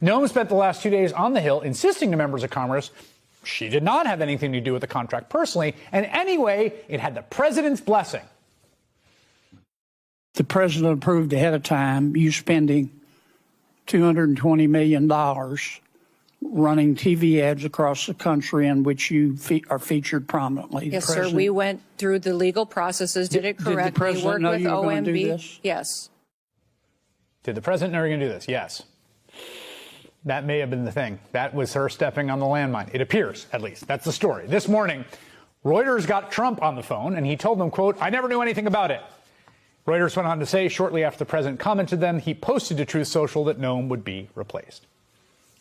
Noem spent the last 2 days on the Hill insisting to members of Congress she did not have anything to do with the contract personally, and anyway, it had the president's blessing. The president approved ahead of time you spending $220 million running TV ads across the country in which you are featured prominently. Yes, sir. We went through the legal processes, did it correctly. Did the president know you were going to do this? Yes. Did the president know you were going to do this? Yes. That may have been the thing. That was her stepping on the landmine. It appears, at least. That's the story. This morning, Reuters got Trump on the phone, and he told them, quote, "I never knew anything about it." Reuters went on to say shortly after the president commented them, he posted to Truth Social that Noem would be replaced,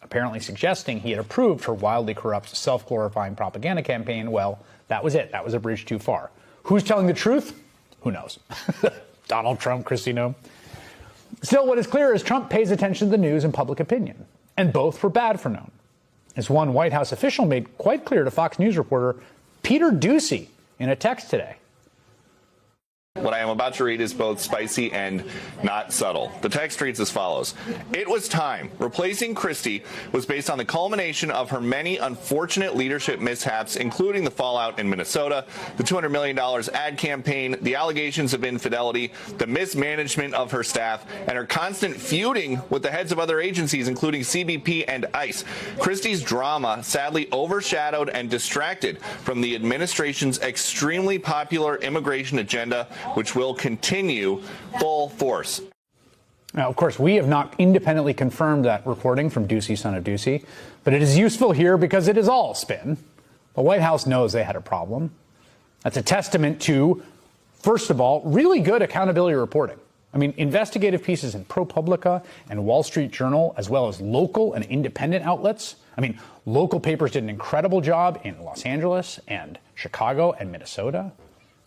apparently suggesting he had approved her wildly corrupt, self-glorifying propaganda campaign. Well, that was it. That was a bridge too far. Who's telling the truth? Who knows? Donald Trump, Kristi Noem. Still, what is clear is Trump pays attention to the news and public opinion, and both were bad for Noem. As one White House official made quite clear to Fox News reporter Peter Doocy in a text today. What I am about to read is both spicy and not subtle. The text reads as follows. It was time. Replacing Kristi was based on the culmination of her many unfortunate leadership mishaps, including the fallout in Minnesota, the $200 million ad campaign, the allegations of infidelity, the mismanagement of her staff, and her constant feuding with the heads of other agencies, including CBP and ICE. Kristi's drama sadly overshadowed and distracted from the administration's extremely popular immigration agenda, which will continue full force. Now, of course, we have not independently confirmed that reporting from Doocy, son of Doocy, but it is useful here because it is all spin. The White House knows they had a problem. That's a testament to, first of all, really good accountability reporting. I mean, investigative pieces in ProPublica and Wall Street Journal, as well as local and independent outlets. I mean, local papers did an incredible job in Los Angeles and Chicago and Minnesota,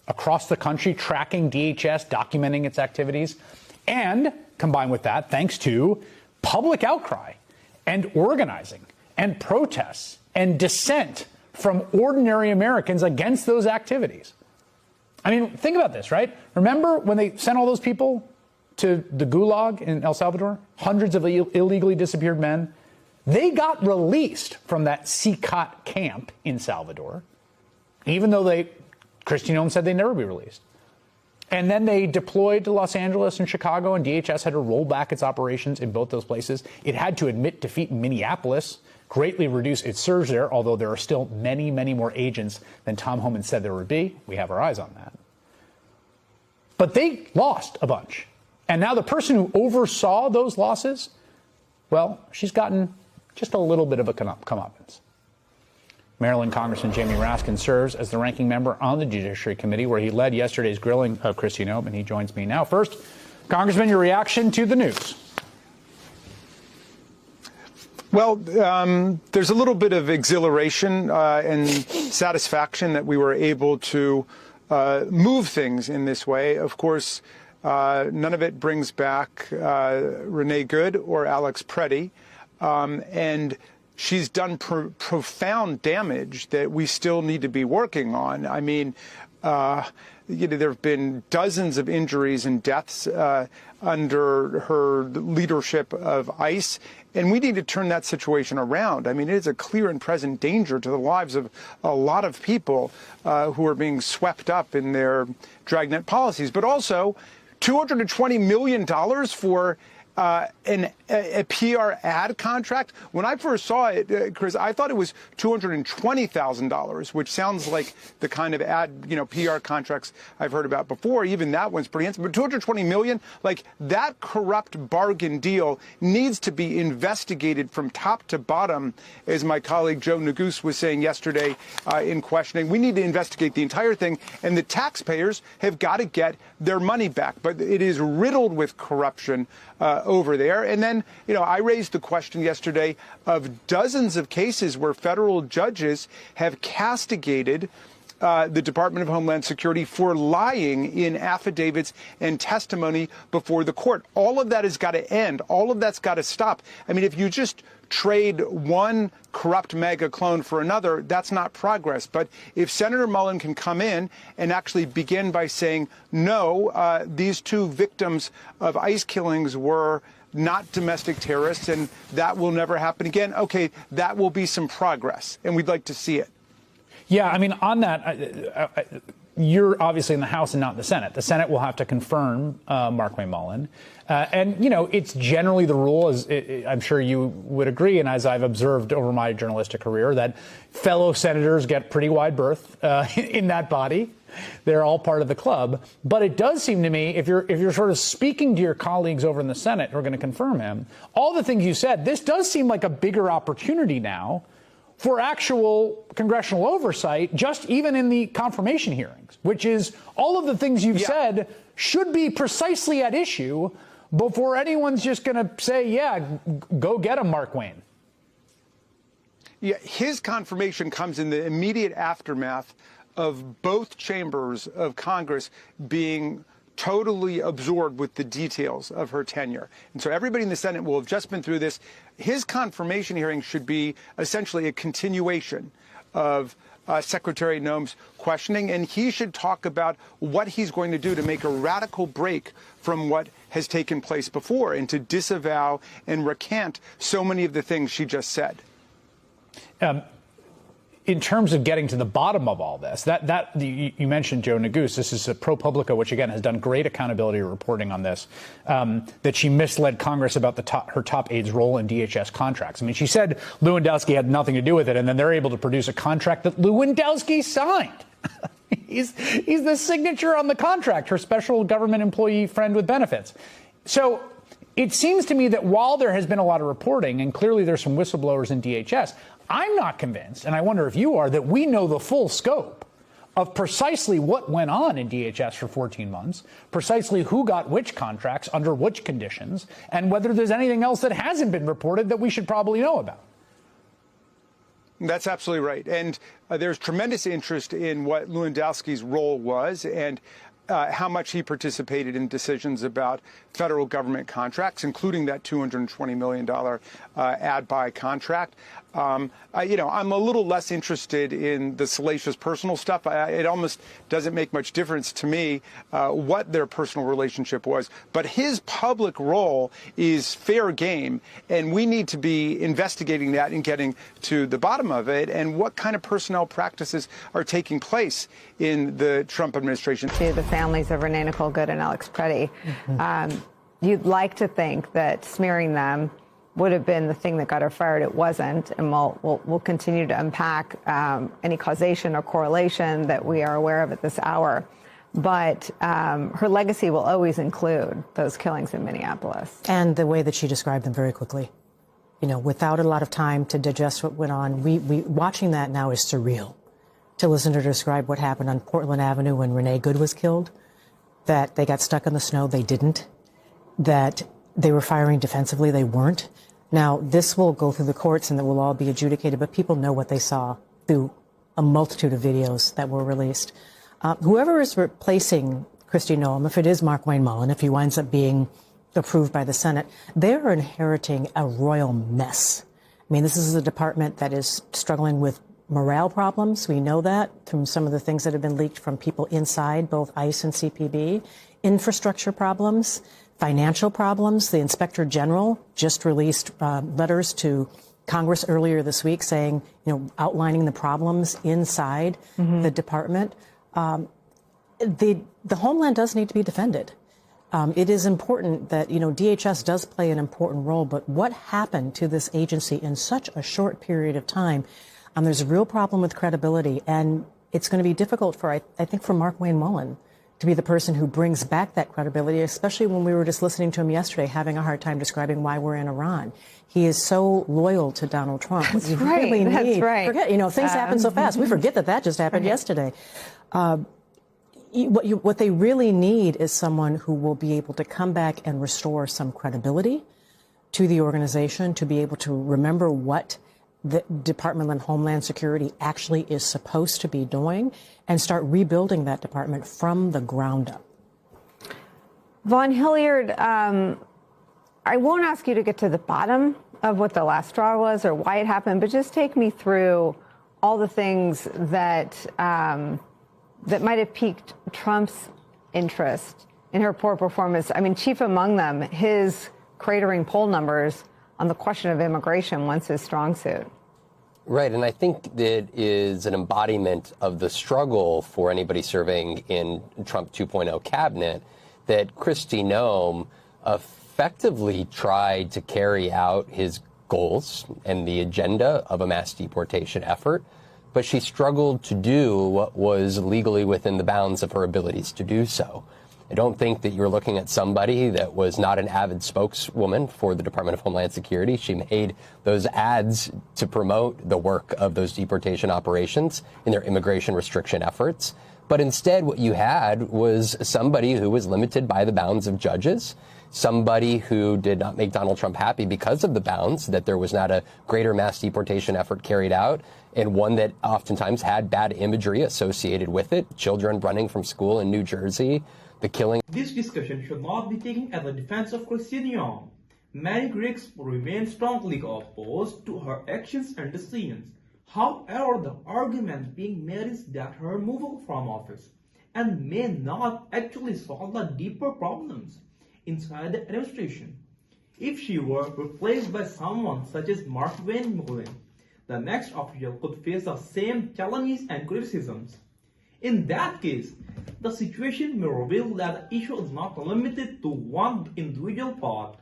across the country, tracking DHS, documenting its activities. And combined with that, thanks to public outcry and organizing and protests and dissent from ordinary Americans against those activities. I mean, think about this, right? Remember when they sent all those people to the gulag in El Salvador? Hundreds of illegally disappeared men. They got released from that CICAT camp in Salvador, even though Kristi Noem said they'd never be released. And then they deployed to Los Angeles and Chicago, and DHS had to roll back its operations in both those places. It had to admit defeat in Minneapolis, greatly reduce its surge there, although there are still many, many more agents than Tom Homan said there would be. We have our eyes on that. But they lost a bunch. And now the person who oversaw those losses, well, she's gotten just a little bit of a comeuppance. Maryland Congressman Jamie Raskin serves as the ranking member on the Judiciary Committee, where he led yesterday's grilling of Kristi Noem, and he joins me now. First, Congressman, your reaction to the news. Well, there's a little bit of exhilaration and satisfaction that we were able to move things in this way. Of course, none of it brings back Renee Good or Alex Preddy, and she's done profound damage that we still need to be working on. I mean, there have been dozens of injuries and deaths under her leadership of ICE, and we need to turn that situation around. I mean, it is a clear and present danger to the lives of a lot of people who are being swept up in their dragnet policies, but also $220 million for a PR ad contract. When I first saw it, Chris, I thought it was $220,000, which sounds like the kind of ad, PR contracts I've heard about before. Even that one's pretty handsome. But $220 million, like that corrupt bargain deal needs to be investigated from top to bottom, as my colleague Joe Neguse was saying yesterday in questioning. We need to investigate the entire thing, and the taxpayers have got to get their money back. But it is riddled with corruption over there. And then, I raised the question yesterday of dozens of cases where federal judges have castigated the Department of Homeland Security for lying in affidavits and testimony before the court. All of that has got to end. All of that's got to stop. I mean, if you just trade one corrupt mega clone for another, that's not progress. But if Senator Mullen can come in and actually begin by saying, no, these two victims of ICE killings were not domestic terrorists, and that will never happen again. Okay, that will be some progress, and we'd like to see it. Yeah, I mean, on that, you're obviously in the House and not in the Senate. The Senate will have to confirm Markwayne Mullin. And, you know, it's generally the rule, as I'm sure you would agree, and as I've observed over my journalistic career, that fellow senators get pretty wide berth in that body. They're all part of the club. But it does seem to me, if you're sort of speaking to your colleagues over in the Senate who are going to confirm him, all the things you said, this does seem like a bigger opportunity now for actual congressional oversight, just even in the confirmation hearings, which is all of the things you've said should be precisely at issue before anyone's just going to say, yeah, go get him, Markwayne. Yeah, his confirmation comes in the immediate aftermath of both chambers of Congress being totally absorbed with the details of her tenure. And so everybody in the Senate will have just been through this. His confirmation hearing should be essentially a continuation of Secretary Noem's questioning, and he should talk about what he's going to do to make a radical break from what has taken place before and to disavow and recant so many of the things she just said. In terms of getting to the bottom of all this, you mentioned Joe Neguse. This is ProPublica, which again has done great accountability reporting on this, that she misled Congress about her top aide's role in DHS contracts. I mean, she said Lewandowski had nothing to do with it, and then they're able to produce a contract that Lewandowski signed. He's the signature on the contract, her special government employee friend with benefits. So it seems to me that while there has been a lot of reporting, and clearly there's some whistleblowers in DHS, I'm not convinced, and I wonder if you are, that we know the full scope of precisely what went on in DHS for 14 months, precisely who got which contracts under which conditions, and whether there's anything else that hasn't been reported that we should probably know about. That's absolutely right. And there's tremendous interest in what Lewandowski's role was and how much he participated in decisions about federal government contracts, including that $220 million ad-buy contract. I'm a little less interested in the salacious personal stuff. It almost doesn't make much difference to me what their personal relationship was. But his public role is fair game, and we need to be investigating that and getting to the bottom of it and what kind of personnel practices are taking place in the Trump administration. To the families of Renee Nicole Good and Alex Preddy, you'd like to think that smearing them would have been the thing that got her fired. It wasn't, and we'll continue to unpack any causation or correlation that we are aware of at this hour. But her legacy will always include those killings in Minneapolis. And the way that she described them very quickly, without a lot of time to digest what went on. We watching that now is surreal. To listen to her describe what happened on Portland Avenue when Renee Good was killed, that they got stuck in the snow, they didn't, that they were firing defensively, they weren't. Now, this will go through the courts and it will all be adjudicated, but people know what they saw through a multitude of videos that were released. Whoever is replacing Kristi Noem, if it is Markwayne Mullin, if he winds up being approved by the Senate, they're inheriting a royal mess. I mean, this is a department that is struggling with morale problems. We know that from some of the things that have been leaked from people inside both ICE and CPB. Infrastructure problems, financial problems. The Inspector General just released letters to Congress earlier this week saying, outlining the problems inside the department. The homeland does need to be defended. It is important that, DHS does play an important role, but what happened to this agency in such a short period of time? There's a real problem with credibility, and it's going to be difficult for, I think, for Markwayne Mullin to be the person who brings back that credibility, especially when we were just listening to him yesterday, having a hard time describing why we're in Iran. He is so loyal to Donald Trump. That's right. Really That's right. Forget, things happen so fast. We forget that just happened yesterday. What they really need is someone who will be able to come back and restore some credibility to the organization, to be able to remember what the Department of Homeland Security actually is supposed to be doing and start rebuilding that department from the ground up. Vaughn Hilliard, I won't ask you to get to the bottom of what the last straw was or why it happened, but just take me through all the things that that might have piqued Trump's interest in her poor performance. I mean, chief among them, his cratering poll numbers on the question of immigration once his strong suit. Right, and I think that is an embodiment of the struggle for anybody serving in Trump 2.0 cabinet, that Kristi Noem effectively tried to carry out his goals and the agenda of a mass deportation effort, but she struggled to do what was legally within the bounds of her abilities to do so. I don't think that you're looking at somebody that was not an avid spokeswoman for the Department of Homeland Security. She made those ads to promote the work of those deportation operations in their immigration restriction efforts. But instead, what you had was somebody who was limited by the bounds of judges, somebody who did not make Donald Trump happy because of the bounds, that there was not a greater mass deportation effort carried out, and one that oftentimes had bad imagery associated with it, children running from school in New Jersey, the killing. This discussion should not be taken as a defense of Kristi Noem. Many critics remain strongly opposed to her actions and decisions. However, the argument being made is that her removal from office and may not actually solve the deeper problems inside the administration. If she were replaced by someone such as Mark Van Mullen, the next official could face the same challenges and criticisms. In that case, the situation may reveal that the issue is not limited to one individual part,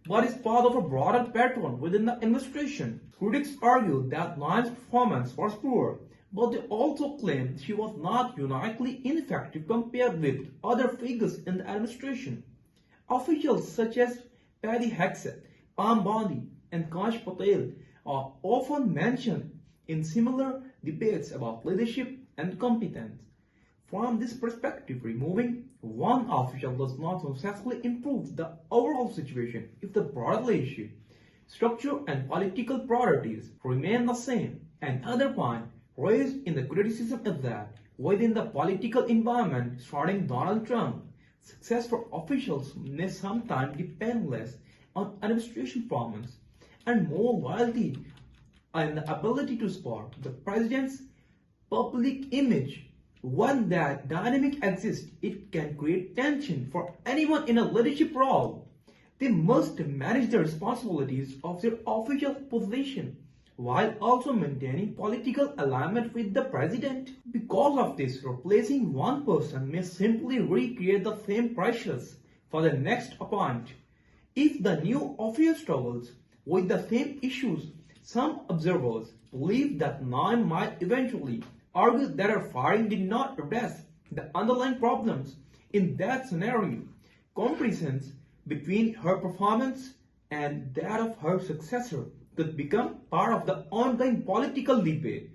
but is part of a broader pattern within the administration. Critics argue that Noem's performance was poor, but they also claim she was not uniquely ineffective compared with other figures in the administration. Officials such as Paddy Hexet, Pam Bondi, and Kash Patel are often mentioned in similar debates about leadership and competence. From this perspective, removing one official does not necessarily improve the overall situation if the broader leadership, structure, and political priorities remain the same. Another point raised in the criticism is that within the political environment surrounding Donald Trump, success for officials may sometimes depend less on administration performance and more loyalty and the ability to support the president's public image. When that dynamic exists, it can create tension for anyone in a leadership role. They must manage the responsibilities of their official position while also maintaining political alignment with the president. Because of this, replacing one person may simply recreate the same pressures for the next appointment. If the new official struggles with the same issues, some observers believe that Noem might eventually argue that her firing did not address the underlying problems. In that scenario, comparisons between her performance and that of her successor could become part of the ongoing political debate.